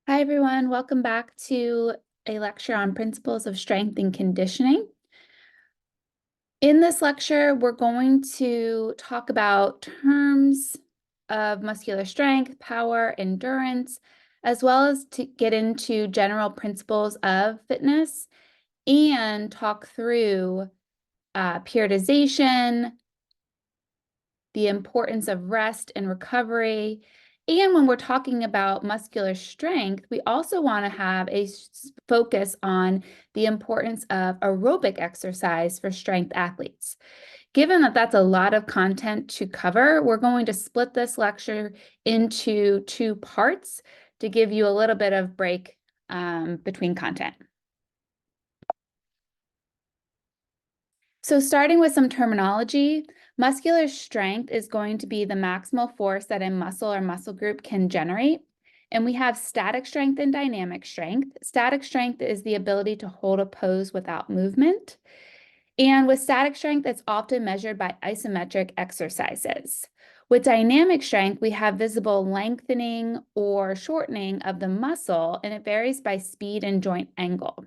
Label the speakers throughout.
Speaker 1: Hi, everyone. Welcome back to a lecture on principles of strength and conditioning. In this lecture, we're going to talk about terms of muscular strength, power, endurance, as well as to get into general principles of fitness and talk through periodization, the importance of rest and recovery. And when we're talking about muscular strength, we also want to have a focus on the importance of aerobic exercise for strength athletes. Given that that's a lot of content to cover, we're going to split this lecture into two parts to give you a little bit of break between content. So starting with some terminology, muscular strength is going to be the maximal force that a muscle or muscle group can generate. And we have static strength and dynamic strength. Static strength is the ability to hold a pose without movement. And with static strength, it's often measured by isometric exercises. With dynamic strength, we have visible lengthening or shortening of the muscle, and it varies by speed and joint angle.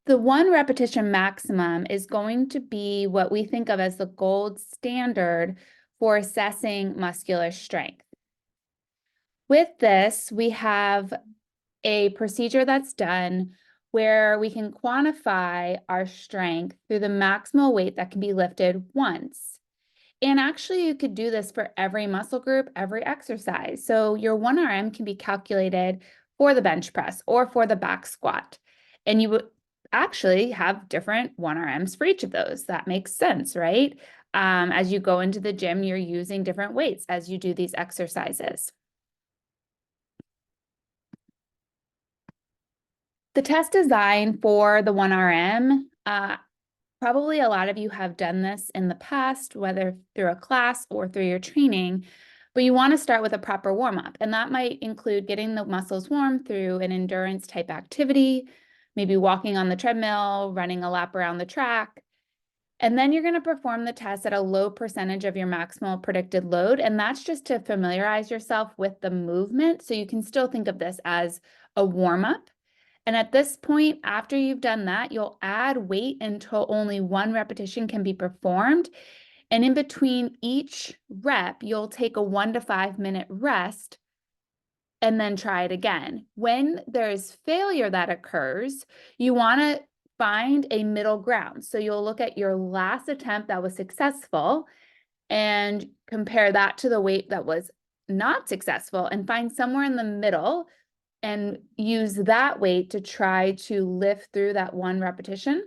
Speaker 1: The 1 repetition maximum is going to be what we think of as the gold standard for assessing muscular strength. With this, we have a procedure that's done where we can quantify our strength through the maximal weight that can be lifted once. And actually, you could do this for every muscle group, every exercise. So your 1RM can be calculated for the bench press or for the back squat. And you would actually have different 1RMs for each of those. That makes sense, right? As you go into the gym, you're using different weights as you do these exercises. The test design for the 1RM, probably a lot of you have done this in the past, whether through a class or through your training, but you want to start with a proper warm-up. And that might include getting the muscles warm through an endurance type activity, maybe walking on the treadmill, running a lap around the track. And then you're going to perform the test at a low percentage of your maximal predicted load. And that's just to familiarize yourself with the movement. So you can still think of this as a warm-up. And at this point, after you've done that, you'll add weight until only 1 repetition can be performed. And in between each rep, you'll take a 1 to 5 minute rest and then try it again. When there's failure that occurs, you want to find a middle ground. So you'll look at your last attempt that was successful and compare that to the weight that was not successful and find somewhere in the middle and use that weight to try to lift through that 1 repetition.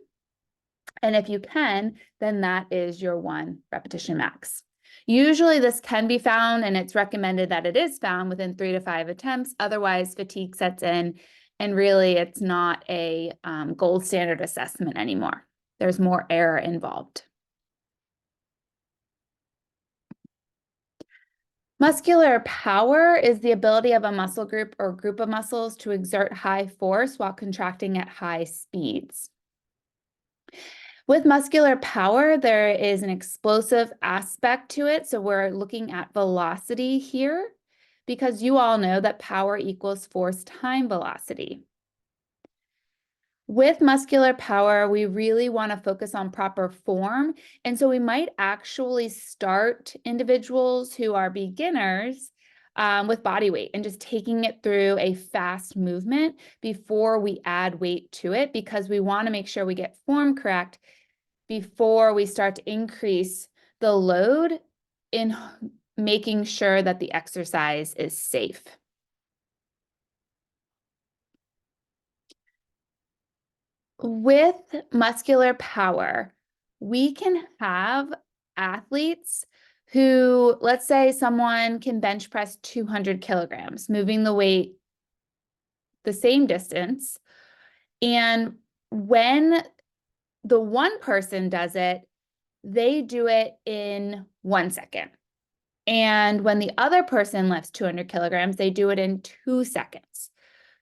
Speaker 1: And if you can, then that is your 1 repetition max. Usually this can be found, and it's recommended that it is found within 3 to 5 attempts. Otherwise, fatigue sets in, and really it's not a gold standard assessment anymore. There's more error involved. Muscular power is the ability of a muscle group or group of muscles to exert high force while contracting at high speeds. With muscular power, there is an explosive aspect to it. So we're looking at velocity here because you all know that power equals force time velocity. With muscular power, we really want to focus on proper form. And so we might actually start individuals who are beginners with body weight and just taking it through a fast movement before we add weight to it, because we want to make sure we get form correct before we start to increase the load in making sure that the exercise is safe. With muscular power, we can have athletes who, let's say someone can bench press 200 kilograms, moving the weight the same distance. And when the one person does it, they do it in 1 second. And when the other person lifts 200 kilograms, they do it in 2 seconds.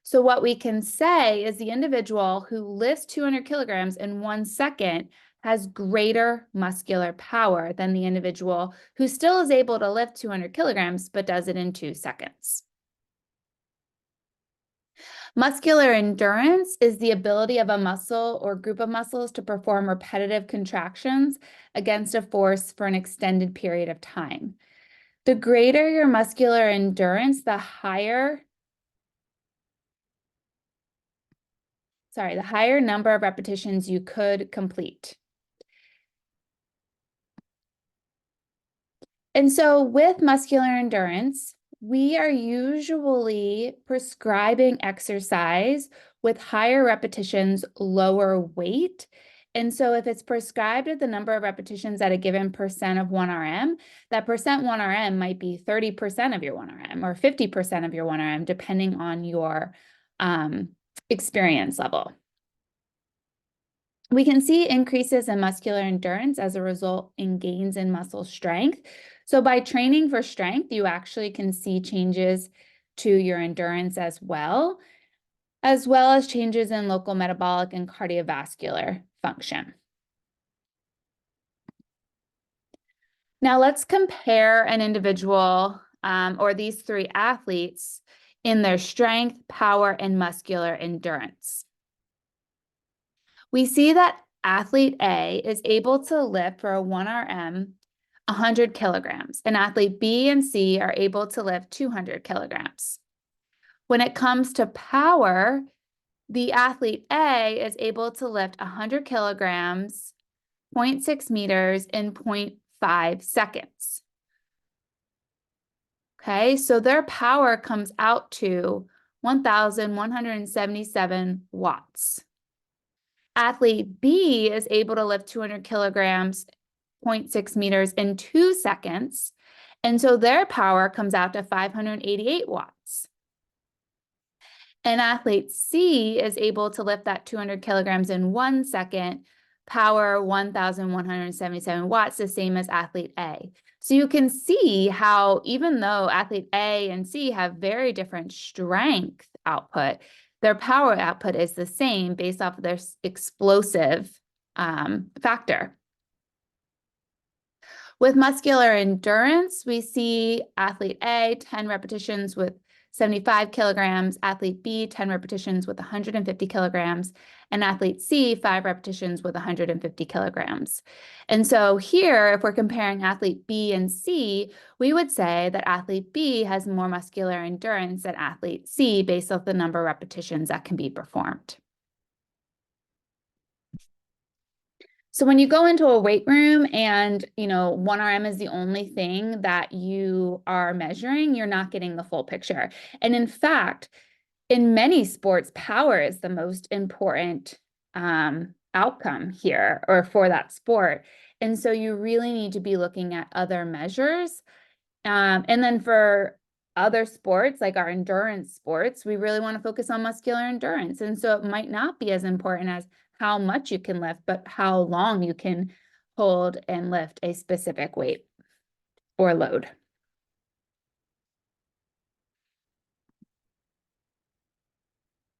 Speaker 1: So what we can say is the individual who lifts 200 kilograms in 1 second has greater muscular power than the individual who still is able to lift 200 kilograms, but does it in 2 seconds. Muscular endurance is the ability of a muscle or group of muscles to perform repetitive contractions against a force for an extended period of time. The greater your muscular endurance, the higher number of repetitions you could complete. And so with muscular endurance, we are usually prescribing exercise with higher repetitions, lower weight. And so if it's prescribed at the number of repetitions at a given percent of 1RM, that percent 1RM might be 30% of your 1RM or 50% of your 1RM, depending on your experience level. We can see increases in muscular endurance as a result in gains in muscle strength. So by training for strength, you actually can see changes to your endurance as well as changes in local metabolic and cardiovascular function. Now let's compare an individual or these three athletes in their strength, power, and muscular endurance. We see that athlete A is able to lift for a 1RM 100 kilograms, and athlete B and C are able to lift 200 kilograms. When it comes to power, the athlete A is able to lift 100 kilograms, 0.6 meters in 0.5 seconds. Okay, so their power comes out to 1,177 watts. Athlete B is able to lift 200 kilograms, 0.6 meters in 2 seconds. And so their power comes out to 588 watts. And athlete C is able to lift that 200 kilograms in 1 second, power 1,177 watts, the same as athlete A. So you can see how even though athlete A and C have very different strength output, their power output is the same based off of their explosive factor. With muscular endurance, we see athlete A, 10 repetitions with 75 kilograms, athlete B, 10 repetitions with 150 kilograms, and athlete C, 5 repetitions with 150 kilograms. And so here, if we're comparing athlete B and C, we would say that athlete B has more muscular endurance than athlete C based off the number of repetitions that can be performed. So when you go into a weight room and, 1RM is the only thing that you are measuring, you're not getting the full picture. And in fact, in many sports, power is the most important outcome here or for that sport. And so you really need to be looking at other measures. And then for other sports, like our endurance sports, we really want to focus on muscular endurance. And so it might not be as important as how much you can lift, but how long you can hold and lift a specific weight or load.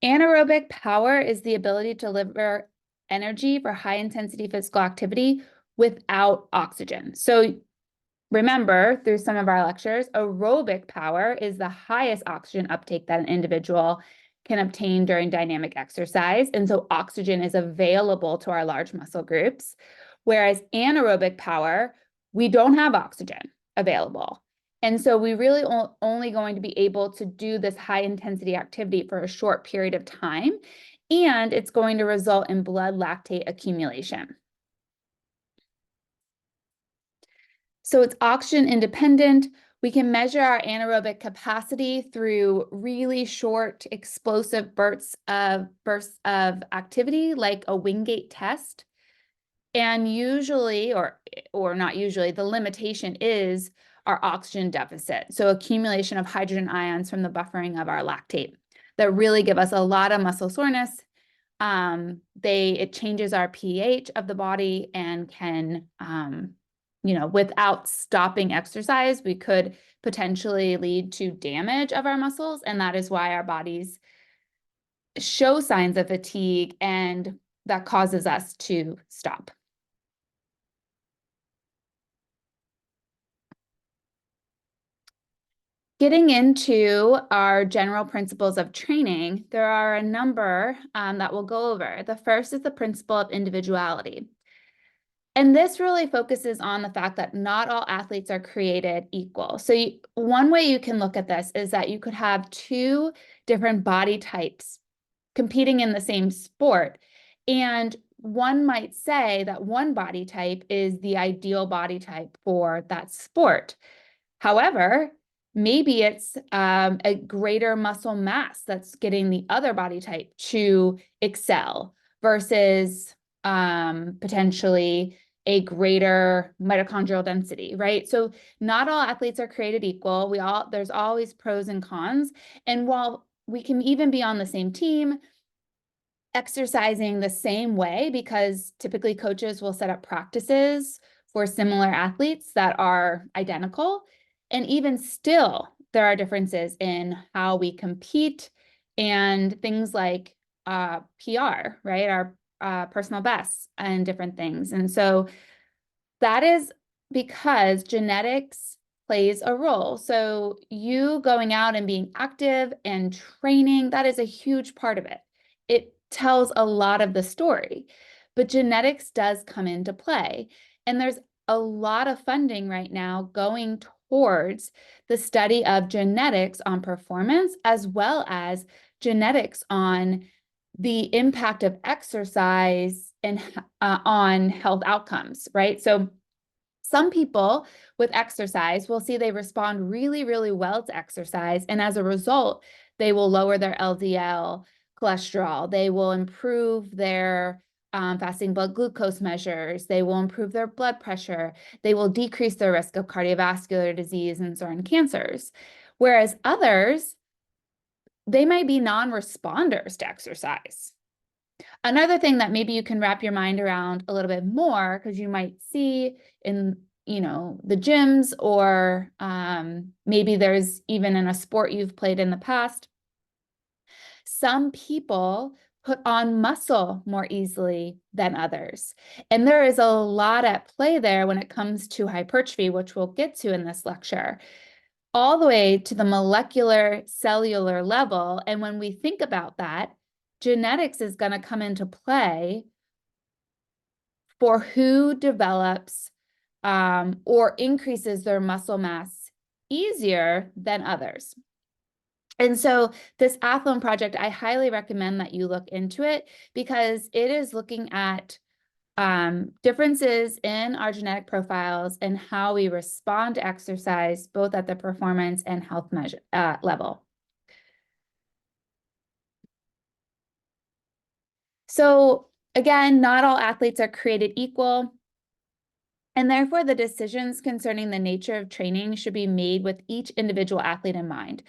Speaker 1: Anaerobic power is the ability to deliver energy for high intensity physical activity without oxygen. So remember, through some of our lectures, aerobic power is the highest oxygen uptake that an individual can obtain during dynamic exercise. And so oxygen is available to our large muscle groups. Whereas anaerobic power, we don't have oxygen available. And so we really only going to be able to do this high intensity activity for a short period of time. And it's going to result in blood lactate accumulation. So it's oxygen independent. We can measure our anaerobic capacity through really short explosive bursts of activity, like a Wingate test. And usually, or not usually, the limitation is our oxygen deficit. So accumulation of hydrogen ions from the buffering of our lactate that really give us a lot of muscle soreness. It changes our pH of the body and can, without stopping exercise, we could potentially lead to damage of our muscles. And that is why our bodies show signs of fatigue, and that causes us to stop. Getting into our general principles of training, there are a number that we'll go over. The first is the principle of individuality. And this really focuses on the fact that not all athletes are created equal. So one way you can look at this is that you could have two different body types competing in the same sport. And one might say that one body type is the ideal body type for that sport. However, maybe it's a greater muscle mass that's getting the other body type to excel versus potentially a greater mitochondrial density, right? So not all athletes are created equal. There's always pros and cons. And while we can even be on the same team, exercising the same way, because typically coaches will set up practices for similar athletes that are identical. And even still, there are differences in how we compete and things like PR, right? Our personal bests and different things. And so that is because genetics plays a role. So you going out and being active and training, that is a huge part of it. It tells a lot of the story, but genetics does come into play. And there's a lot of funding right now going towards the study of genetics on performance, as well as genetics on the impact of exercise and on health outcomes, right? So some people with exercise will see they respond really, really well to exercise. And as a result, they will lower their LDL cholesterol. They will improve their fasting blood glucose measures. They will improve their blood pressure. They will decrease their risk of cardiovascular disease and certain cancers. Whereas others, they might be non-responders to exercise. Another thing that maybe you can wrap your mind around a little bit more, because you might see in, the gyms, or maybe there's even in a sport you've played in the past, some people put on muscle more easily than others. And there is a lot at play there when it comes to hypertrophy, which we'll get to in this lecture, all the way to the molecular cellular level. And when we think about that, genetics is going to come into play for who develops or increases their muscle mass easier than others. And so this Athlone project, I highly recommend that you look into it, because it is looking at differences in our genetic profiles and how we respond to exercise, both at the performance and health measure level. So again, not all athletes are created equal, and therefore the decisions concerning the nature of training should be made with each individual athlete in mind.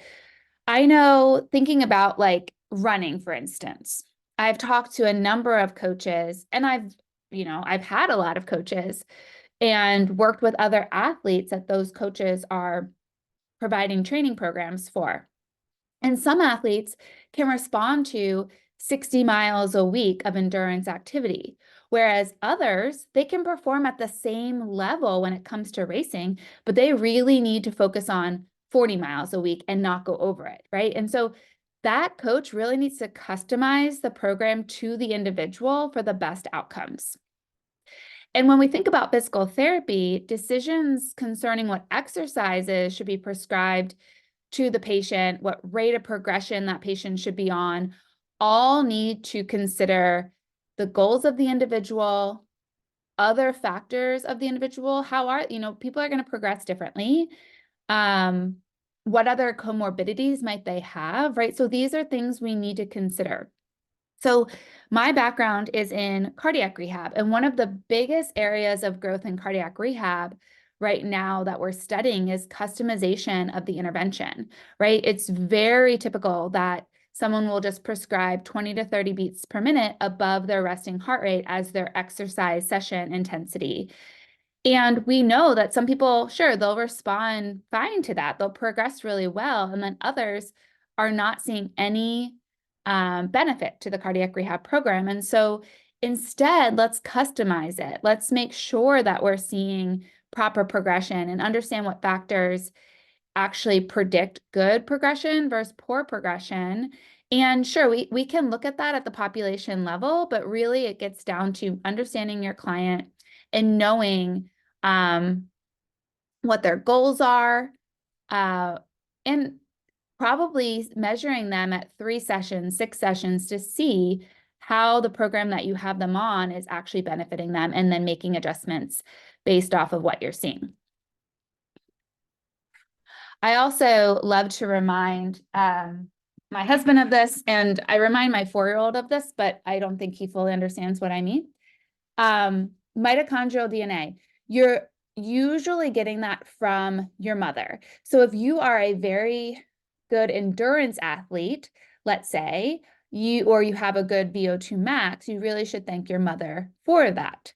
Speaker 1: I know, thinking about like running, for instance, I've talked to a number of coaches, and I've had a lot of coaches and worked with other athletes that those coaches are providing training programs for. And some athletes can respond to 60 miles a week of endurance activity, whereas others, they can perform at the same level when it comes to racing, but they really need to focus on 40 miles a week and not go over it, right? And so that coach really needs to customize the program to the individual for the best outcomes. And when we think about physical therapy, decisions concerning what exercises should be prescribed to the patient, what rate of progression that patient should be on, all need to consider the goals of the individual, other factors of the individual. People are going to progress differently. What other comorbidities might they have, right? So these are things we need to consider. So my background is in cardiac rehab, and one of the biggest areas of growth in cardiac rehab right now that we're studying is customization of the intervention, right? It's very typical that someone will just prescribe 20 to 30 beats per minute above their resting heart rate as their exercise session intensity. And we know that some people, sure, they'll respond fine to that. They'll progress really well. And then others are not seeing any benefit to the cardiac rehab program. And so instead, let's customize it. Let's make sure that we're seeing proper progression and understand what factors actually predict good progression versus poor progression. And sure, we can look at that at the population level, but really it gets down to understanding your client and knowing what their goals are, and probably measuring them at 3 sessions, 6 sessions to see how the program that you have them on is actually benefiting them, and then making adjustments based off of what you're seeing. I also love to remind my husband of this, and I remind my 4-year-old of this, but I don't think he fully understands what I mean. Mitochondrial DNA, you're usually getting that from your mother. So if you are a very good endurance athlete, let's say, you have a good VO2 max, you really should thank your mother for that.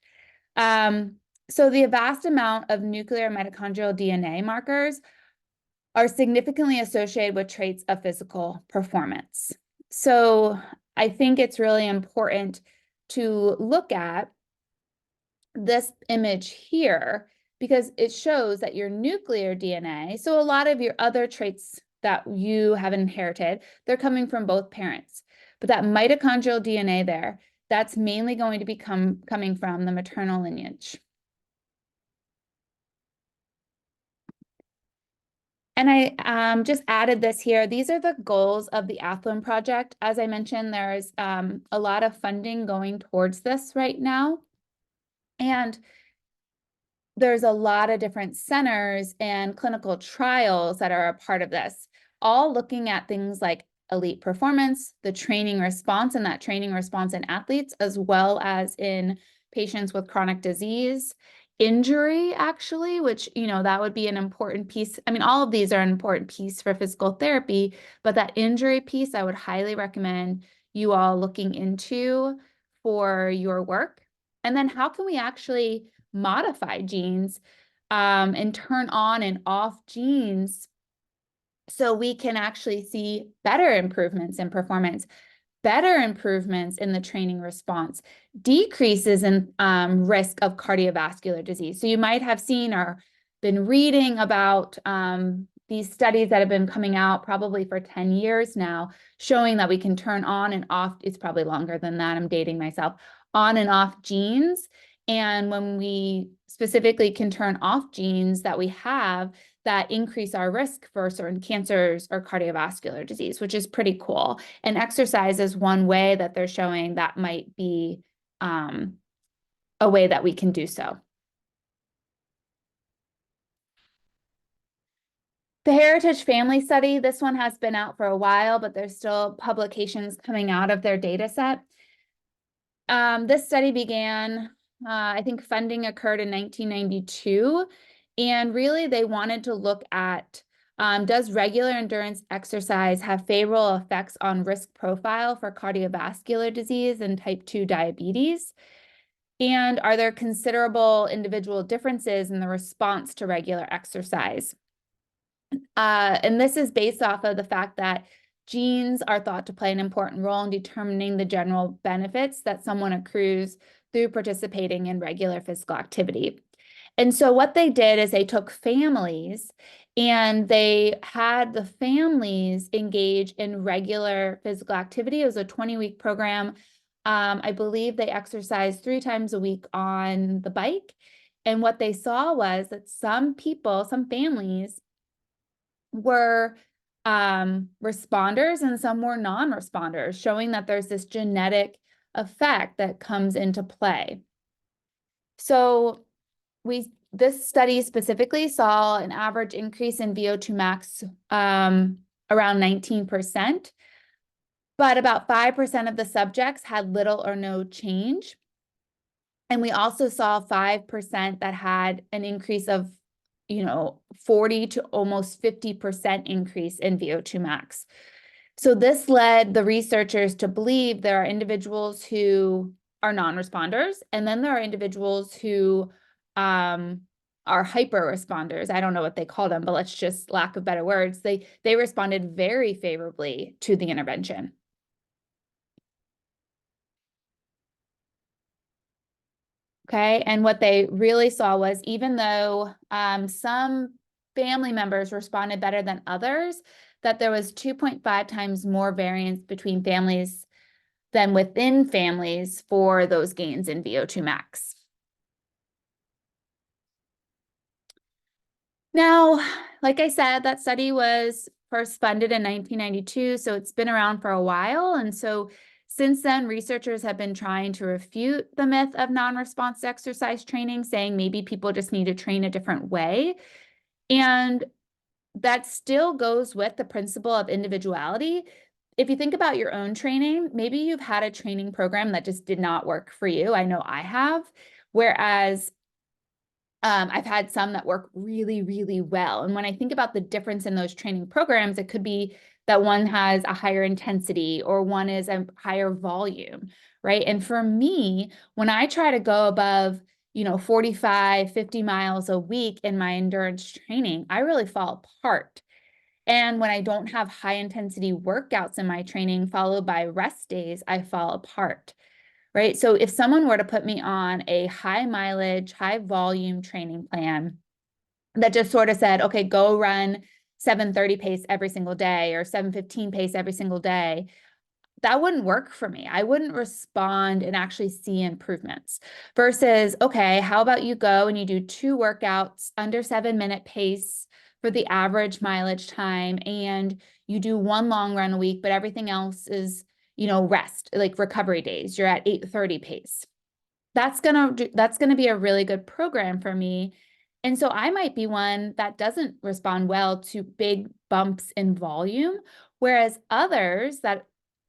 Speaker 1: So the vast amount of nuclear mitochondrial DNA markers are significantly associated with traits of physical performance. So I think it's really important to look at this image here because it shows that your nuclear DNA, so a lot of your other traits that you have inherited, they're coming from both parents. But that mitochondrial DNA there, that's mainly going to be coming from the maternal lineage. And I just added this here. These are the goals of the Athlone Project. As I mentioned, there's a lot of funding going towards this right now. And there's a lot of different centers and clinical trials that are a part of this, all looking at things like elite performance, the training response, and that training response in athletes, as well as in patients with chronic disease, injury, actually, which, that would be an important piece. I mean, all of these are an important piece for physical therapy, but that injury piece, I would highly recommend you all looking into for your work. And then how can we actually modify genes and turn on and off genes so we can actually see better improvements in performance, better improvements in the training response, decreases in risk of cardiovascular disease. So you might have seen or been reading about these studies that have been coming out probably for 10 years now, showing that we can turn on and off, it's probably longer than that, I'm dating myself, on and off genes. And when we specifically can turn off genes that we have that increase our risk for certain cancers or cardiovascular disease, which is pretty cool. And exercise is one way that they're showing that might be a way that we can do so. The Heritage Family Study, this one has been out for a while, but there's still publications coming out of their data set. This study began, I think funding occurred in 1992, and really they wanted to look at does regular endurance exercise have favorable effects on risk profile for cardiovascular disease and type 2 diabetes? And are there considerable individual differences in the response to regular exercise? And this is based off of the fact that genes are thought to play an important role in determining the general benefits that someone accrues through participating in regular physical activity. And so what they did is they took families and they had the families engage in regular physical activity. It was a 20-week program. I believe they exercised 3 times a week on the bike. And what they saw was that some people, some families were responders and some were non-responders, showing that there's this genetic effect that comes into play. So this study specifically saw an average increase in VO2 max around 19%, but about 5% of the subjects had little or no change. And we also saw 5% that had an increase of 40 to almost 50% increase in VO2 max. So this led the researchers to believe there are individuals who are non-responders, and then there are individuals who are hyper responders. I don't know what they call them, but let's just, lack of better words, they responded very favorably to the intervention. Okay, and what they really saw was even though some family members responded better than others, that there was 2.5 times more variance between families than within families for those gains in VO2 max. Now, like I said, that study was first funded in 1992, so it's been around for a while. And so since then, researchers have been trying to refute the myth of non-response to exercise training, saying maybe people just need to train a different way. And that still goes with the principle of individuality. If you think about your own training, maybe you've had a training program that just did not work for you. I know I have. Whereas I've had some that work really, really well. And when I think about the difference in those training programs, it could be that one has a higher intensity or one is a higher volume, right? And for me, when I try to go above, 45, 50 miles a week in my endurance training, I really fall apart. And when I don't have high intensity workouts in my training followed by rest days, I fall apart. Right? So if someone were to put me on a high mileage, high volume training plan that just sort of said, okay, go run 7:30 pace every single day or 7:15 pace every single day, that wouldn't work for me. I wouldn't respond and actually see improvements versus, okay, how about you go and you do 2 workouts under 7-minute pace for the average mileage time, and you do 1 long run a week, but everything else is, rest, like recovery days. You're at 8:30 pace. That's gonna be a really good program for me. And so I might be one that doesn't respond well to big bumps in volume, whereas others that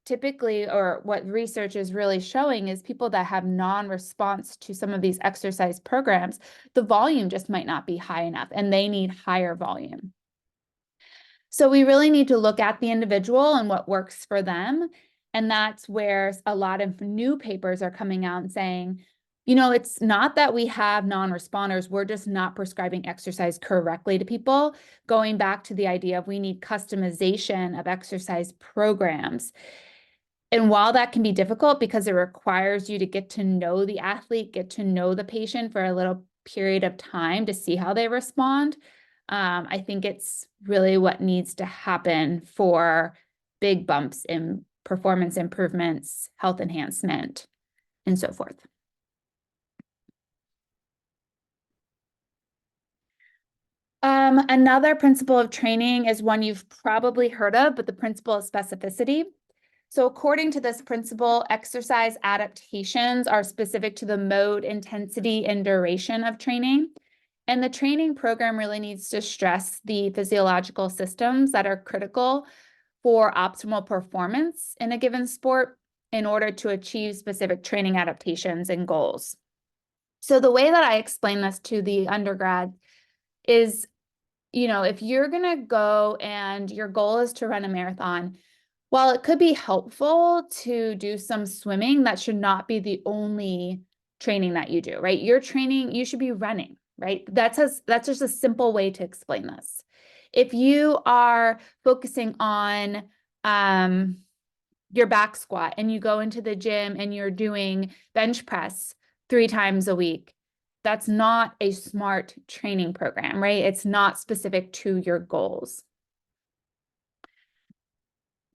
Speaker 1: typically, or what research is really showing, is people that have non-response to some of these exercise programs, the volume just might not be high enough and they need higher volume. So we really need to look at the individual and what works for them. And that's where a lot of new papers are coming out and saying, it's not that we have non-responders, we're just not prescribing exercise correctly to people. Going back to the idea of we need customization of exercise programs. And while that can be difficult because it requires you to get to know the athlete, get to know the patient for a little period of time to see how they respond, I think it's really what needs to happen for big bumps in performance improvements, health enhancement, and so forth. Another principle of training is one you've probably heard of, but the principle of specificity. So according to this principle, exercise adaptations are specific to the mode, intensity, and duration of training. And the training program really needs to stress the physiological systems that are critical for optimal performance in a given sport in order to achieve specific training adaptations and goals. So the way that I explain this to the undergrad is, if you're going to go and your goal is to run a marathon, while it could be helpful to do some swimming, that should not be the only training that you do, right? Your training, you should be running, right? That's just a simple way to explain this. If you are focusing on your back squat and you go into the gym and you're doing bench press 3 times a week, that's not a smart training program, right? It's not specific to your goals.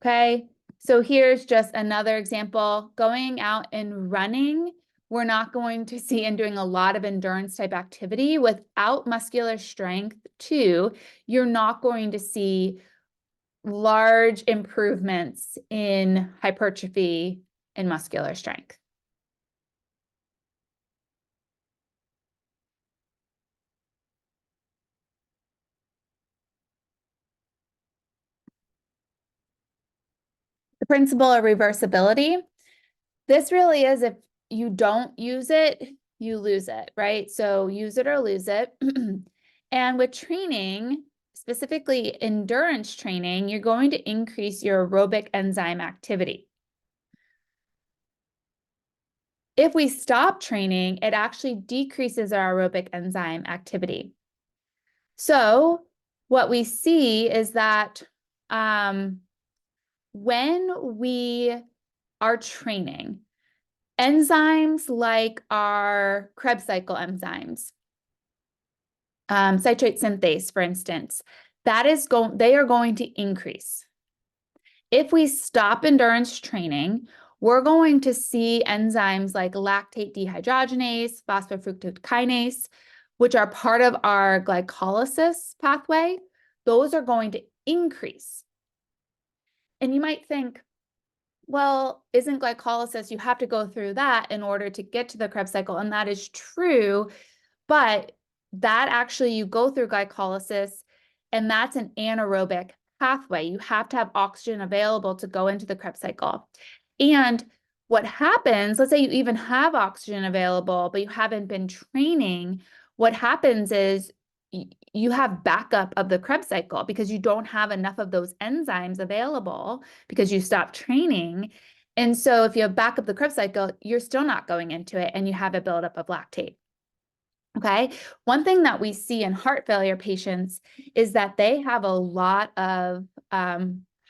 Speaker 1: Okay, so here's just another example. Going out and running, we're not going to see and doing a lot of endurance type activity without muscular strength too. You're not going to see large improvements in hypertrophy and muscular strength. The principle of reversibility. This really is, if you don't use it, you lose it, right? So use it or lose it. And with training, specifically endurance training, you're going to increase your aerobic enzyme activity. If we stop training, it actually decreases our aerobic enzyme activity. So what we see is that when we are training, enzymes like our Krebs cycle enzymes, citrate synthase, for instance, they are going to increase. If we stop endurance training, we're going to see enzymes like lactate dehydrogenase, phosphofructokinase, which are part of our glycolysis pathway. Those are going to increase. And you might think, well, isn't glycolysis, you have to go through that in order to get to the Krebs cycle, and that is true, but that actually, you go through glycolysis, and that's an anaerobic pathway. You have to have oxygen available to go into the Krebs cycle. And what happens, let's say you even have oxygen available, but you haven't been training, what happens is you have backup of the Krebs cycle because you don't have enough of those enzymes available because you stopped training. And so if you have backup the Krebs cycle, you're still not going into it and you have a buildup of lactate. Okay. One thing that we see in heart failure patients is that they have a lot of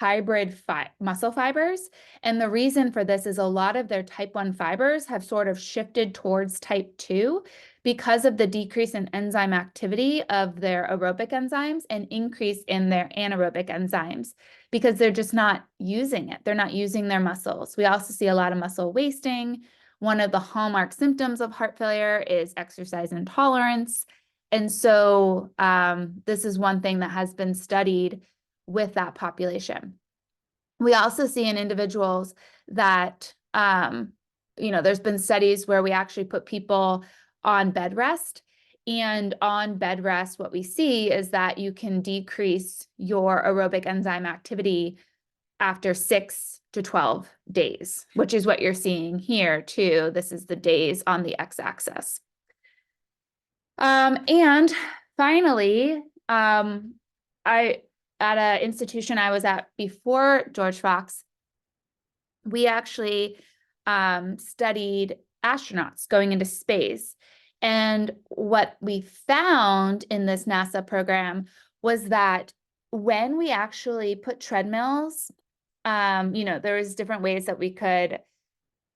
Speaker 1: hybrid muscle fibers. And the reason for this is a lot of their type 1 fibers have sort of shifted towards type 2 because of the decrease in enzyme activity of their aerobic enzymes and increase in their anaerobic enzymes because they're just not using it. They're not using their muscles. We also see a lot of muscle wasting. One of the hallmark symptoms of heart failure is exercise intolerance. And so this is one thing that has been studied with that population. We also see in individuals that, there's been studies where we actually put people on bed rest. And on bed rest, what we see is that you can decrease your aerobic enzyme activity after 6 to 12 days, which is what you're seeing here too. This is the days on the x-axis. And finally, at an institution I was at before George Fox, we actually studied astronauts going into space. And what we found in this NASA program was that when we actually put treadmills, there was different ways that we could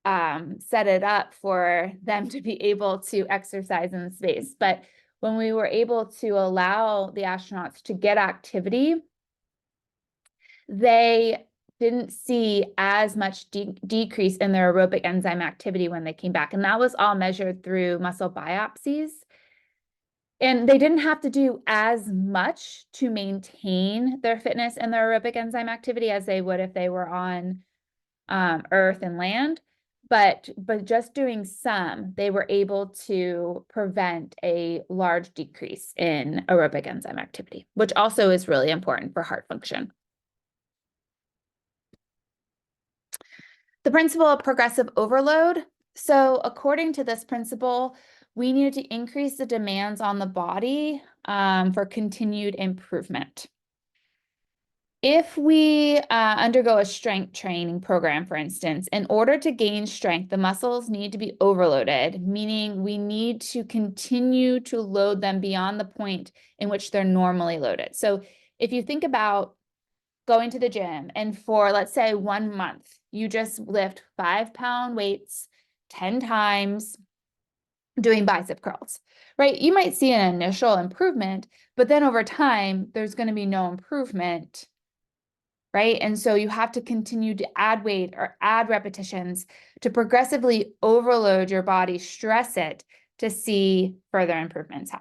Speaker 1: set it up for them to be able to exercise in space. But when we were able to allow the astronauts to get activity, they didn't see as much decrease in their aerobic enzyme activity when they came back. And that was all measured through muscle biopsies. And they didn't have to do as much to maintain their fitness and their aerobic enzyme activity as they would if they were on Earth and land. But just doing some, they were able to prevent a large decrease in aerobic enzyme activity, which also is really important for heart function. The principle of progressive overload. So according to this principle, we needed to increase the demands on the body for continued improvement. If we undergo a strength training program, for instance, in order to gain strength, the muscles need to be overloaded, meaning we need to continue to load them beyond the point in which they're normally loaded. So if you think about going to the gym and for, let's say, 1 month, you just lift 5-pound weights 10 times doing bicep curls, right? You might see an initial improvement, but then over time, there's going to be no improvement, right? And so you have to continue to add weight or add repetitions to progressively overload your body, stress it to see further improvements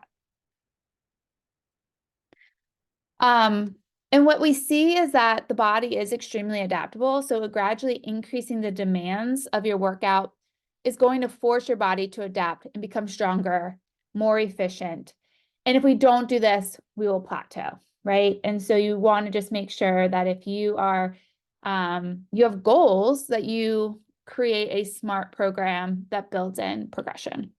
Speaker 1: happen. And what we see is that the body is extremely adaptable. So gradually increasing the demands of your workout is going to force your body to adapt and become stronger, more efficient. And if we don't do this, we will plateau, right? And so you want to just make sure that if you are, you have goals, that you create a smart program that builds in progression.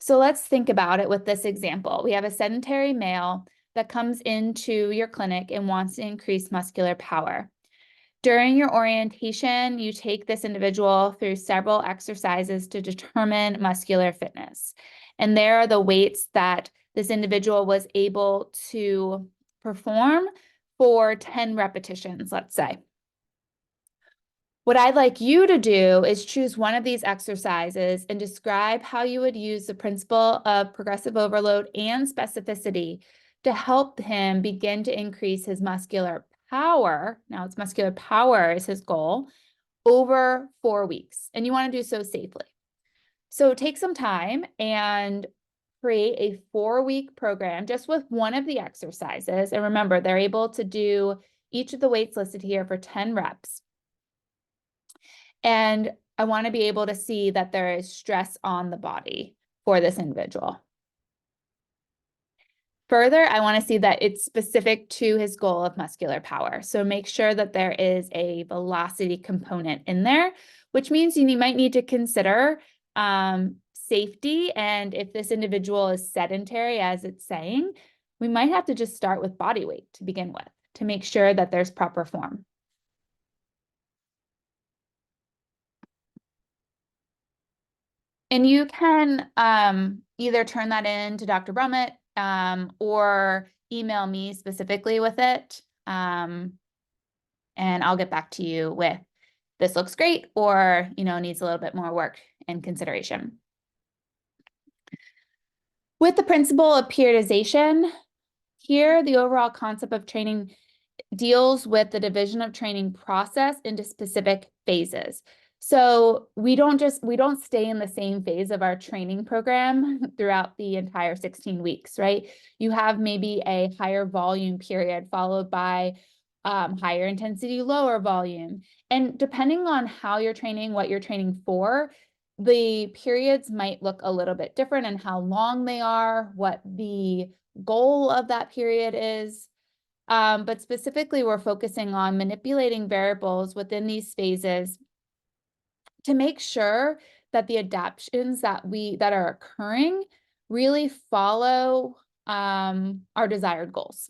Speaker 1: So let's think about it with this example. We have a sedentary male that comes into your clinic and wants to increase muscular power. During your orientation, you take this individual through several exercises to determine muscular fitness. And there are the weights that this individual was able to perform for 10 repetitions, let's say. What I'd like you to do is choose one of these exercises and describe how you would use the principle of progressive overload and specificity to help him begin to increase his muscular power. Now it's muscular power is his goal over 4 weeks, and you want to do so safely. So take some time and create a 4-week program just with one of the exercises. And remember, they're able to do each of the weights listed here for 10 reps. And I want to be able to see that there is stress on the body for this individual. Further, I want to see that it's specific to his goal of muscular power. So make sure that there is a velocity component in there, which means you might need to consider safety. And if this individual is sedentary, as it's saying, we might have to just start with body weight to begin with to make sure that there's proper form. And you can either turn that in to Dr. Brummett or email me specifically with it. And I'll get back to you with this looks great or, needs a little bit more work and consideration. With the principle of periodization, here the overall concept of training deals with the division of training process into specific phases. So we don't stay in the same phase of our training program throughout the entire 16 weeks, right? You have maybe a higher volume period followed by higher intensity, lower volume. And depending on how you're training, what you're training for, the periods might look a little bit different and how long they are, what the goal of that period is. But specifically, we're focusing on manipulating variables within these phases to make sure that the adaptations that are occurring really follow our desired goals.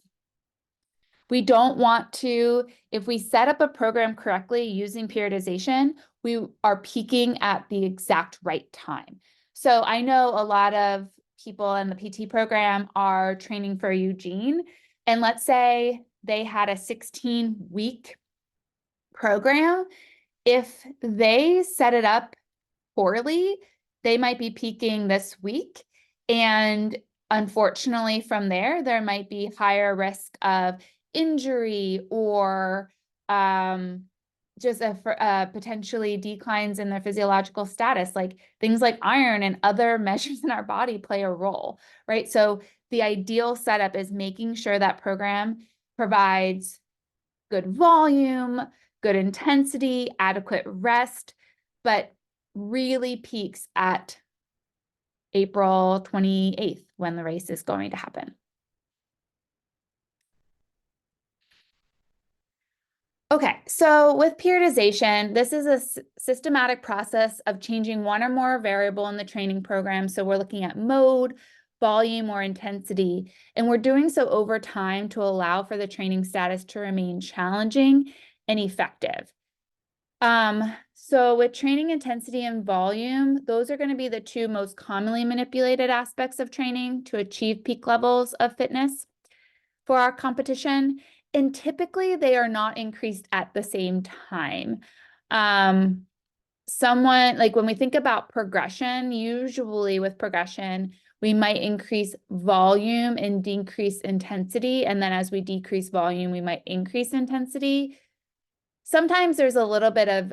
Speaker 1: We don't want to, if we set up a program correctly using periodization, we are peaking at the exact right time. So I know a lot of people in the PT program are training for Eugene, and let's say they had a 16-week program. If they set it up poorly, they might be peaking this week. And unfortunately, from there might be higher risk of injury or just potentially declines in their physiological status, like things like iron and other measures in our body play a role, right? So the ideal setup is making sure that program provides good volume, good intensity, adequate rest, but really peaks at April 28th when the race is going to happen. Okay, so with periodization, this is a systematic process of changing one or more variable in the training program. So we're looking at mode, volume, or intensity, and we're doing so over time to allow for the training status to remain challenging and effective. So with training intensity and volume, those are going to be the two most commonly manipulated aspects of training to achieve peak levels of fitness for our competition. And typically they are not increased at the same time. Someone, like when we think about progression, usually with progression, we might increase volume and decrease intensity. And then as we decrease volume, we might increase intensity. Sometimes there's a little bit of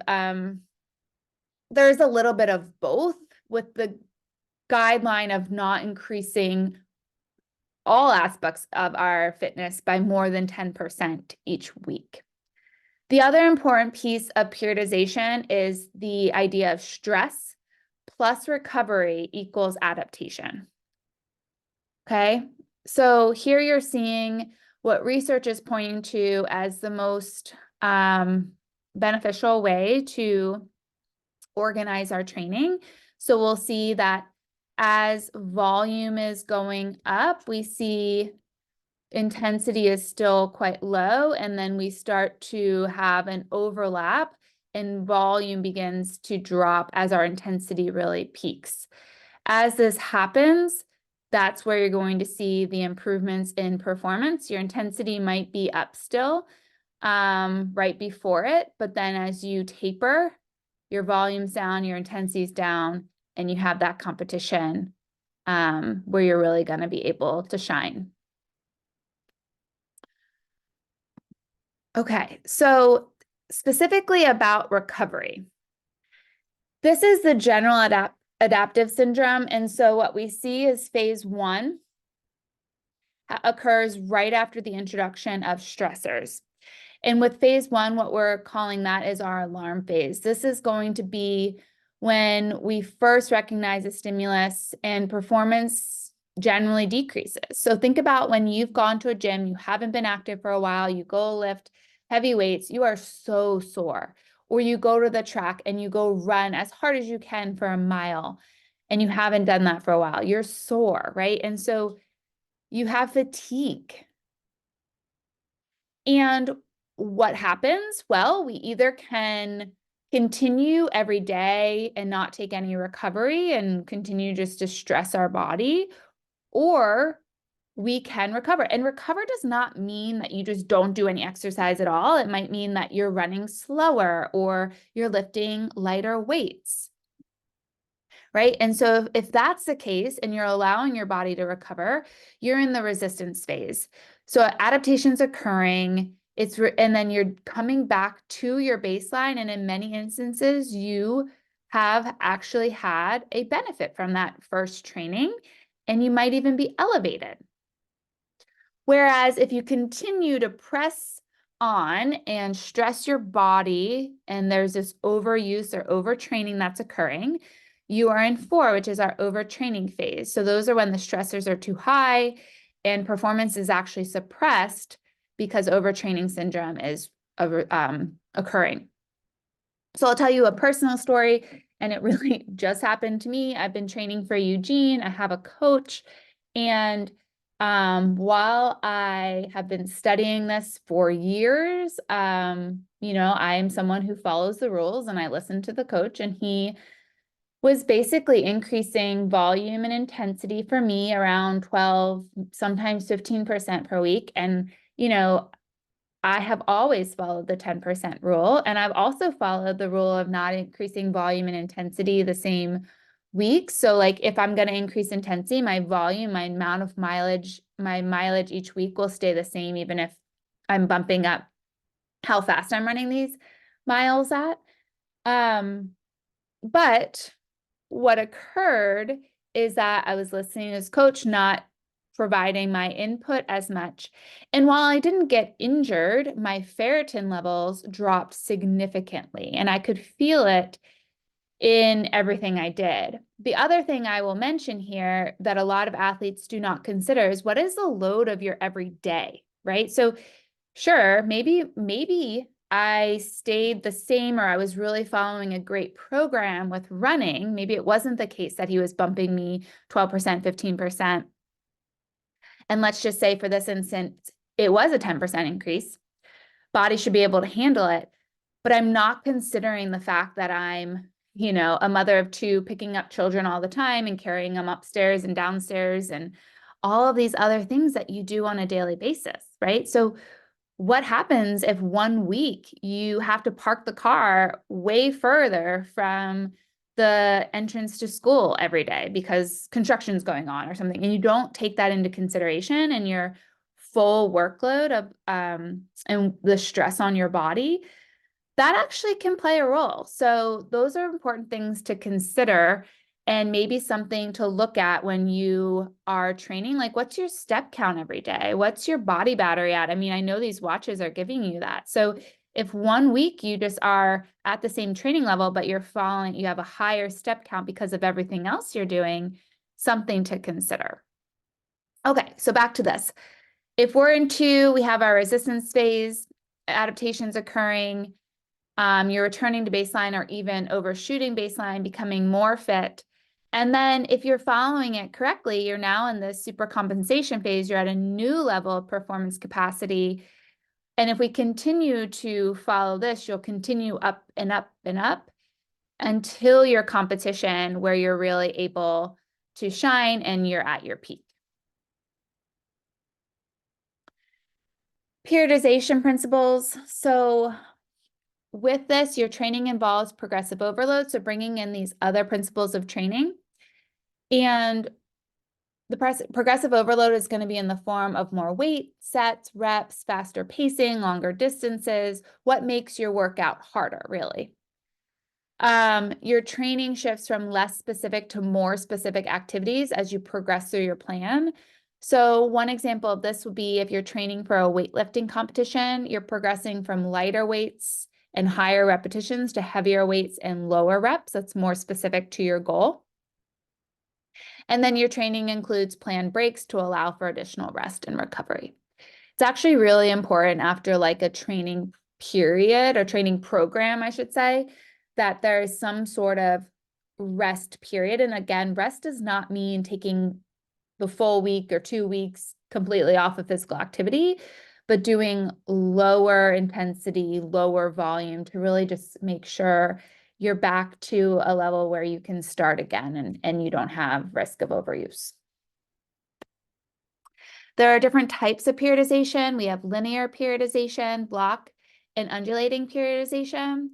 Speaker 1: both, with the guideline of not increasing all aspects of our fitness by more than 10% each week. The other important piece of periodization is the idea of stress plus recovery equals adaptation. Okay, so here you're seeing what research is pointing to as the most beneficial way to organize our training. So we'll see that as volume is going up, we see intensity is still quite low, and then we start to have an overlap and volume begins to drop as our intensity really peaks. As this happens, that's where you're going to see the improvements in performance. Your intensity might be up still, right before it, but then as you taper, your volume's down, your intensity's down, and you have that competition where you're really going to be able to shine. Okay, so specifically about recovery. This is the general adaptive syndrome. And so what we see is phase 1 occurs right after the introduction of stressors. And with phase 1, what we're calling that is our alarm phase. This is going to be when we first recognize a stimulus and performance generally decreases. So think about when you've gone to a gym, you haven't been active for a while, you go lift heavy weights, you are so sore. Or you go to the track and you go run as hard as you can for a mile and you haven't done that for a while. You're sore, right? And so you have fatigue. And what happens? Well, we either can continue every day and not take any recovery and continue just to stress our body, or we can recover. And recover does not mean that you just don't do any exercise at all. It might mean that you're running slower or you're lifting lighter weights, right? And so if that's the case and you're allowing your body to recover, you're in the resistance phase. So adaptation's occurring, and then you're coming back to your baseline. And in many instances, you have actually had a benefit from that first training, and you might even be elevated. Whereas if you continue to press on and stress your body, and there's this overuse or overtraining that's occurring, you are in 4, which is our overtraining phase. So those are when the stressors are too high and performance is actually suppressed because overtraining syndrome is occurring. So I'll tell you a personal story, and it really just happened to me. I've been training for Eugene. I have a coach, and while I have been studying this for years, you know, I am someone who follows the rules and I listen to the coach, and he was basically increasing volume and intensity for me around 12, sometimes 15% per week. And, you know, I have always followed the 10% rule. And I've also followed the rule of not increasing volume and intensity the same week. So like if I'm going to increase intensity, my volume, my amount of mileage, my mileage each week will stay the same, even if I'm bumping up how fast I'm running these miles at. But what occurred is that I was listening to his coach, not providing my input as much. And while I didn't get injured, my ferritin levels dropped significantly, and I could feel it in everything I did. The other thing I will mention here that a lot of athletes do not consider is what is the load of your everyday, right? So sure, maybe I stayed the same, or I was really following a great program with running. Maybe it wasn't the case that he was bumping me 12%, 15%. And let's just say for this instance, it was a 10% increase. Body should be able to handle it. But I'm not considering the fact that I'm, you know, a mother of 2 picking up children all the time and carrying them upstairs and downstairs and all of these other things that you do on a daily basis, right? So what happens if 1 week you have to park the car way further from the entrance to school every day because construction's going on or something, and you don't take that into consideration in your full workload of and the stress on your body? That actually can play a role. So those are important things to consider, and maybe something to look at when you are training. Like, what's your step count every day? What's your body battery at? I mean, I know these watches are giving you that. So if 1 week you just are at the same training level, but you have a higher step count because of everything else you're doing, something to consider. Okay, so back to this. If we're in 2, we have our resistance phase, adaptations occurring. You're returning to baseline or even overshooting baseline, becoming more fit. And then if you're following it correctly, you're now in the super compensation phase. You're at a new level of performance capacity. And if we continue to follow this, you'll continue up and up and up until your competition where you're really able to shine and you're at your peak. Periodization principles. So with this, your training involves progressive overload, so bringing in these other principles of training. And the progressive overload is going to be in the form of more weight, sets, reps, faster pacing, longer distances. What makes your workout harder, really? Your training shifts from less specific to more specific activities as you progress through your plan. So one example of this would be if you're training for a weightlifting competition, you're progressing from lighter weights and higher repetitions to heavier weights and lower reps. That's more specific to your goal. And then your training includes planned breaks to allow for additional rest and recovery. It's actually really important after like a training period or training program, I should say, that there is some sort of rest period. And again, rest does not mean taking the full week or 2 weeks completely off of physical activity, but doing lower intensity, lower volume to really just make sure you're back to a level where you can start again and you don't have risk of overuse. There are different types of periodization. We have linear periodization, block, and undulating periodization.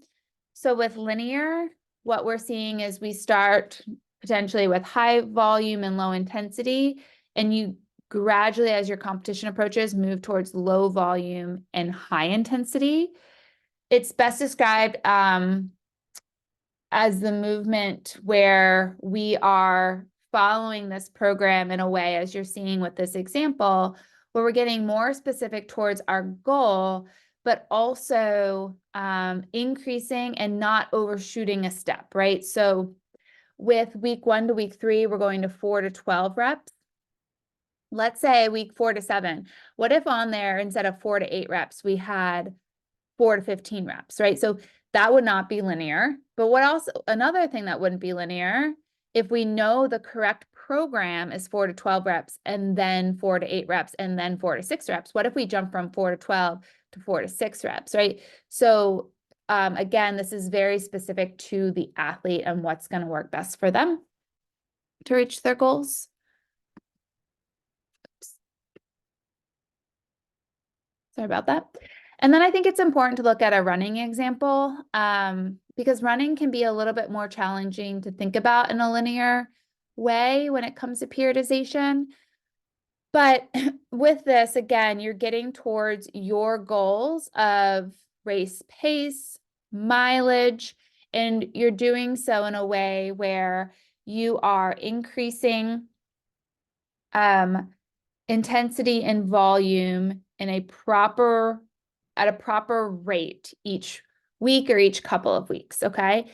Speaker 1: So with linear, what we're seeing is we start potentially with high volume and low intensity, and you gradually, as your competition approaches, move towards low volume and high intensity. It's best described as the movement where we are following this program in a way, as you're seeing with this example, where we're getting more specific towards our goal, but also increasing and not overshooting a step, right? So with week 1 to week 3, we're going to 4 to 12 reps. Let's say week 4 to 7. What if on there, instead of 4 to 8 reps, we had 4 to 15 reps, right? So that would not be linear. But what else? Another thing that wouldn't be linear, if we know the correct program is 4 to 12 reps and then 4 to 8 reps and then 4 to 6 reps, what if we jump from 4 to 12 to 4 to 6 reps, right? So again, this is very specific to the athlete and what's going to work best for them to reach their goals. Sorry about that. And then I think it's important to look at a running example because running can be a little bit more challenging to think about in a linear way when it comes to periodization. But with this, again, you're getting towards your goals of race pace, mileage, and you're doing so in a way where you are increasing intensity and volume in a proper rate each week or each couple of weeks, okay?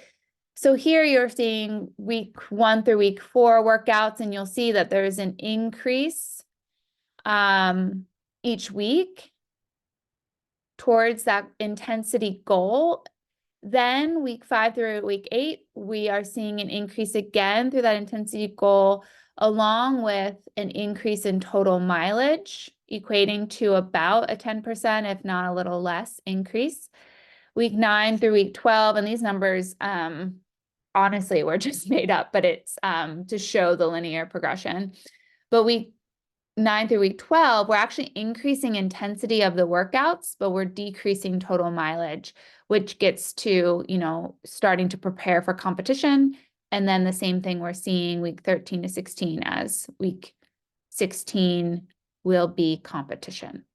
Speaker 1: So here you're seeing week 1 through week 4 workouts, and you'll see that there's an increase each week towards that intensity goal. Then week 5 through week 8, we are seeing an increase again through that intensity goal, along with an increase in total mileage, equating to about a 10%, if not a little less increase. Week 9 through week 12, and these numbers, honestly, were just made up, but it's to show the linear progression. But week 9 through week 12, we're actually increasing intensity of the workouts, but we're decreasing total mileage, which gets to, starting to prepare for competition. And then the same thing we're seeing week 13 to 16, as week 16 will be competition.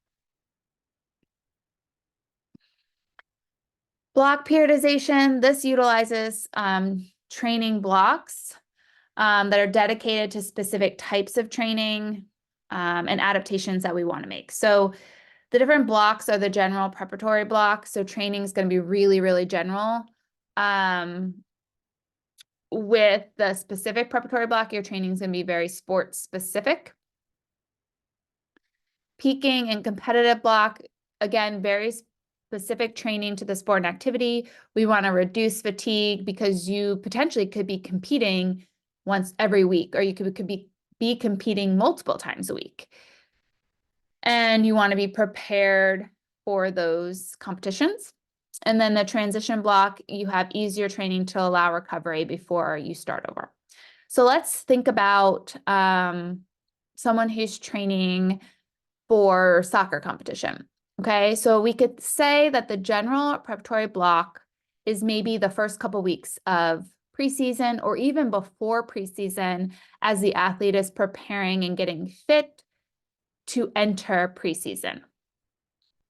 Speaker 1: Block periodization. This utilizes training blocks that are dedicated to specific types of training and adaptations that we want to make. So the different blocks are the general preparatory block. So training is going to be really, really general. With the specific preparatory block, your training is going to be very sports specific. Peaking and competitive block, again, very specific training to the sport and activity. We want to reduce fatigue because you potentially could be competing once every week, or you could be competing multiple times a week. And you want to be prepared for those competitions. And then the transition block, you have easier training to allow recovery before you start over. So let's think about someone who's training for soccer competition. Okay, so we could say that the general preparatory block is maybe the first couple weeks of preseason or even before preseason as the athlete is preparing and getting fit to enter preseason.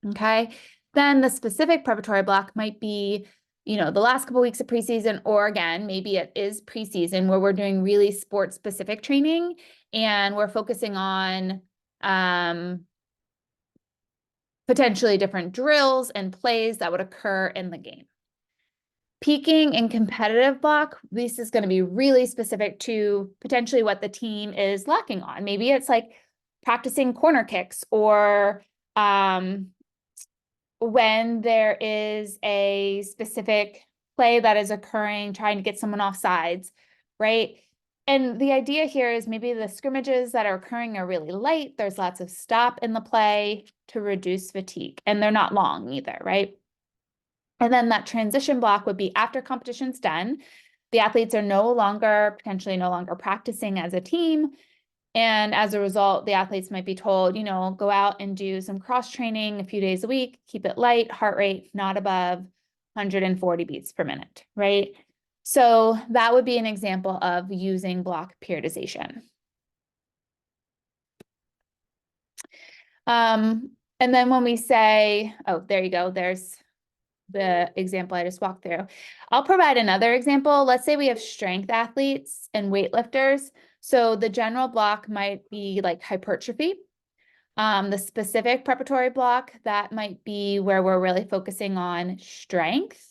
Speaker 1: Okay, then the specific preparatory block might be, you know, the last couple weeks of preseason, or again, maybe it is preseason where we're doing really sport specific training and we're focusing on potentially different drills and plays that would occur in the game. Peaking and competitive block, this is going to be really specific to potentially what the team is lacking on. Maybe it's like practicing corner kicks or when there is a specific play that is occurring, trying to get someone off sides, right? And the idea here is maybe the scrimmages that are occurring are really light. There's lots of stop in the play to reduce fatigue, and they're not long either, right? And then that transition block would be after competition's done, the athletes are potentially no longer practicing as a team. And as a result, the athletes might be told, you know, go out and do some cross training a few days a week, keep it light, heart rate not above 140 beats per minute, right? So that would be an example of using block periodization. And then when we say, oh, there you go, there's the example I just walked through. I'll provide another example. Let's say we have strength athletes and weightlifters. So the general block might be like hypertrophy. The specific preparatory block, that might be where we're really focusing on strength.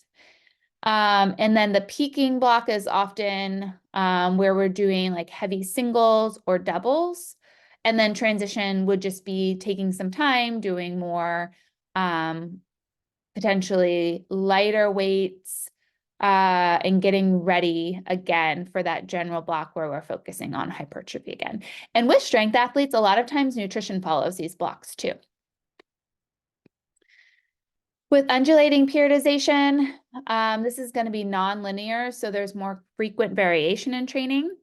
Speaker 1: And then the peaking block is often where we're doing like heavy singles or doubles. And then transition would just be taking some time, doing more potentially lighter weights and getting ready again for that general block where we're focusing on hypertrophy again. And with strength athletes, a lot of times nutrition follows these blocks too. With undulating periodization, this is going to be non-linear, so there's more frequent variation in training.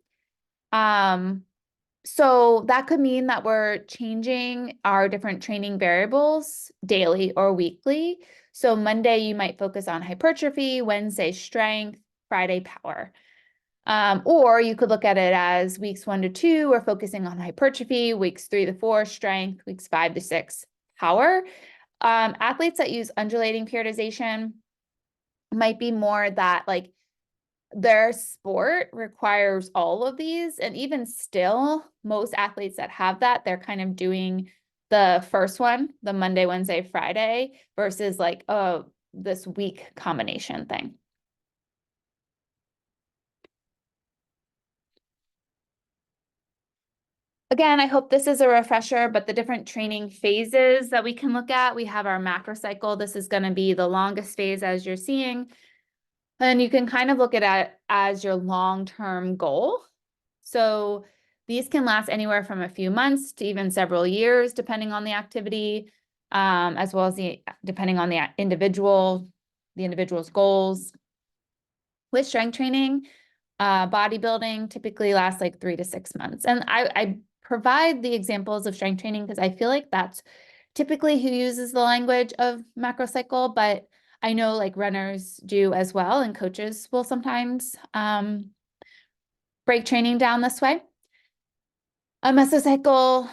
Speaker 1: So that could mean that we're changing our different training variables daily or weekly. So Monday, you might focus on hypertrophy, Wednesday, strength, Friday, power. Or you could look at it as weeks 1 to 2, we're focusing on hypertrophy, weeks 3 to 4, strength, weeks 5 to 6, power. Athletes that use undulating periodization might be more that like their sport requires all of these. And even still, most athletes that have that, they're kind of doing the first one, the Monday, Wednesday, Friday, versus like, oh, this week combination thing. Again, I hope this is a refresher, but the different training phases that we can look at, we have our macro cycle. This is going to be the longest phase as you're seeing. And you can kind of look at it as your long-term goal. So these can last anywhere from a few months to even several years, depending on the activity, as well as depending on the individual's goals. With strength training, bodybuilding typically lasts like 3 to 6 months. And I provide the examples of strength training because I feel like that's typically who uses the language of macrocycle, but I know like runners do as well, and coaches will sometimes break training down this way. A mesocycle,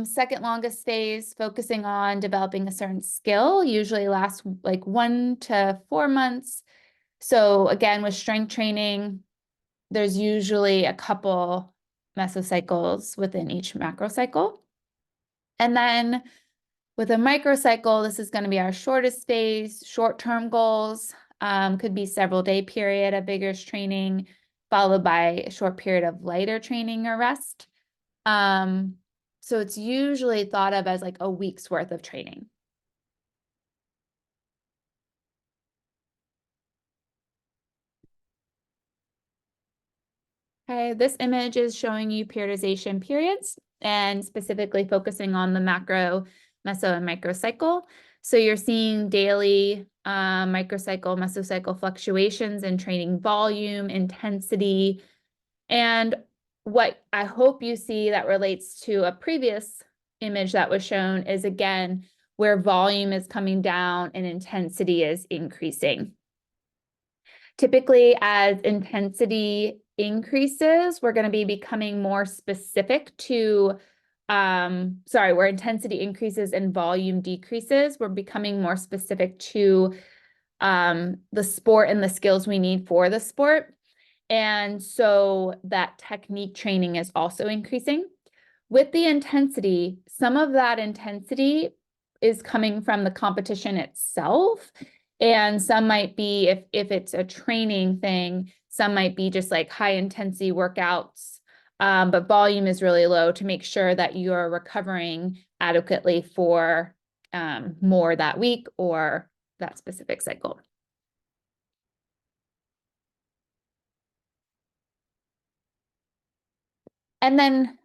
Speaker 1: second longest phase, focusing on developing a certain skill, usually lasts like 1 to 4 months. So again, with strength training, there's usually a couple mesocycles within each macrocycle. And then with a microcycle, this is going to be our shortest phase, short-term goals, could be several day period of vigorous training, followed by a short period of lighter training or rest. So it's usually thought of as like a week's worth of training. Okay, this image is showing you periodization periods and specifically focusing on the macro, meso, and microcycle. So you're seeing daily microcycle, mesocycle fluctuations in training volume, intensity, and what I hope you see that relates to a previous image that was shown is, again, where volume is coming down and intensity is increasing. Typically, as intensity increases, we're going to be becoming more specific to, where intensity increases and volume decreases, we're becoming more specific to the sport and the skills we need for the sport. And so that technique training is also increasing. With the intensity, some of that intensity is coming from the competition itself. And some might be, if it's a training thing, some might be just like high intensity workouts, but volume is really low to make sure that you're recovering adequately for more that week or that specific cycle. And then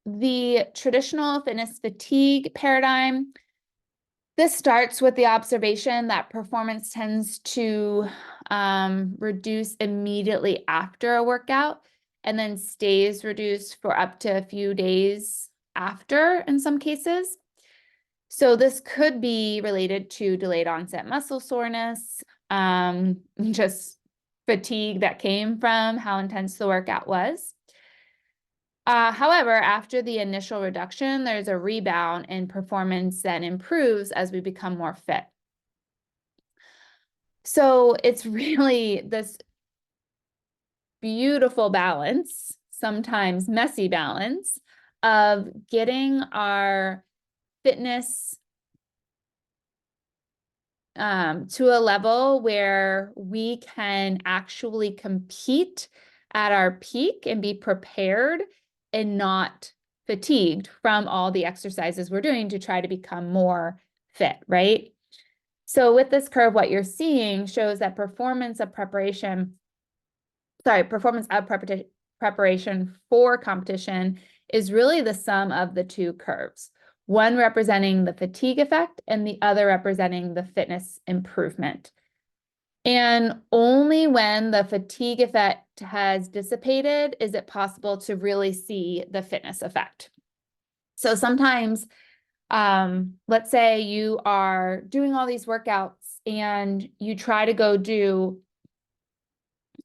Speaker 1: the traditional fitness fatigue paradigm, this starts with the observation that performance tends to reduce immediately after a workout and then stays reduced for up to a few days after in some cases. So this could be related to delayed onset muscle soreness, just fatigue that came from how intense the workout was. However, after the initial reduction, there's a rebound in performance that improves as we become more fit. So it's really this beautiful balance, sometimes messy balance, of getting our fitness to a level where we can actually compete at our peak and be prepared and not fatigued from all the exercises we're doing to try to become more fit, right? So with this curve, what you're seeing shows that performance of preparation for competition is really the sum of the two curves, one representing the fatigue effect and the other representing the fitness improvement. And only when the fatigue effect has dissipated is it possible to really see the fitness effect. So sometimes, let's say you are doing all these workouts and you try to go do,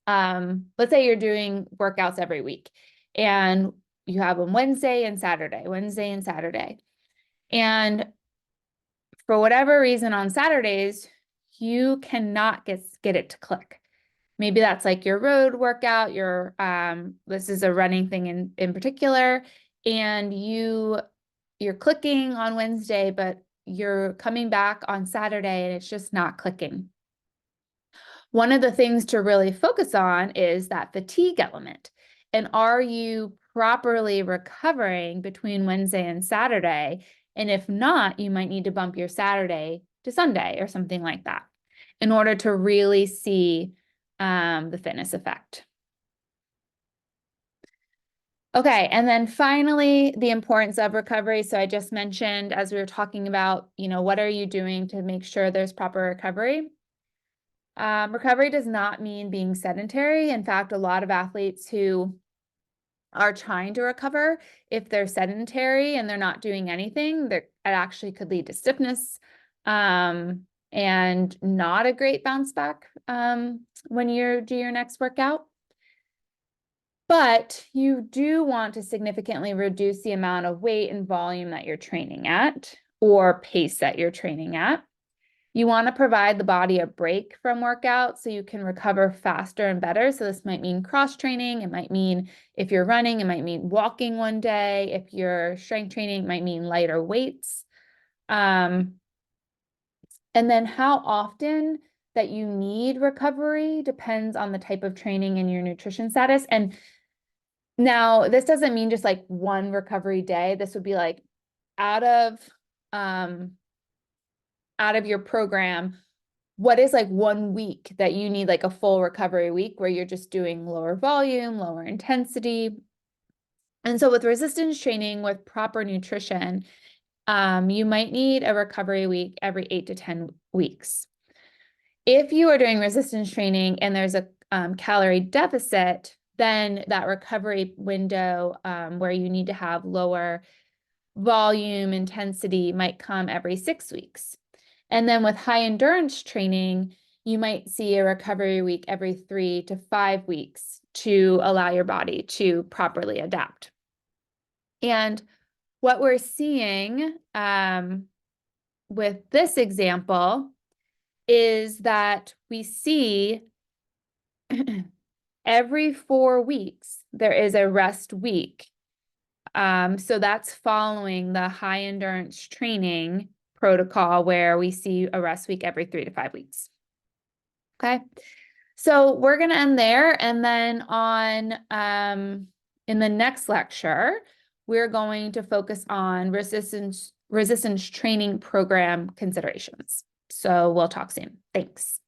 Speaker 1: let's say you're doing workouts every week and you have them Wednesday and Saturday. And for whatever reason on Saturdays, you cannot get it to click. Maybe that's like your road workout, this is a running thing in particular, and you're clicking on Wednesday, but you're coming back on Saturday and it's just not clicking. One of the things to really focus on is that fatigue element. And are you properly recovering between Wednesday and Saturday? And if not, you might need to bump your Saturday to Sunday or something like that in order to really see the fitness effect. Okay, and then finally, the importance of recovery. So I just mentioned, as we were talking about, what are you doing to make sure there's proper recovery? Recovery does not mean being sedentary. In fact, a lot of athletes who are trying to recover, if they're sedentary and they're not doing anything, it actually could lead to stiffness and not a great bounce back when you do your next workout. But you do want to significantly reduce the amount of weight and volume that you're training at or pace that you're training at. You want to provide the body a break from workout so you can recover faster and better. So this might mean cross training. It might mean if you're running, it might mean walking one day. If you're strength training, it might mean lighter weights. And then how often that you need recovery depends on the type of training and your nutrition status. And now this doesn't mean just like one recovery day. This would be like out of your program, what is like 1 week that you need like a full recovery week where you're just doing lower volume, lower intensity. And so with resistance training with proper nutrition, you might need a recovery week every 8 to 10 weeks. If you are doing resistance training and there's a calorie deficit, then that recovery window where you need to have lower volume intensity might come every 6 weeks. And then with high endurance training, you might see a recovery week every 3 to 5 weeks to allow your body to properly adapt. And what we're seeing with this example is that we see every 4 weeks, there is a rest week. So that's following the high endurance training protocol where we see a rest week every 3 to 5 weeks. Okay. So we're going to end there. And then in the next lecture, we're going to focus on resistance training program considerations. So we'll talk soon. Thanks.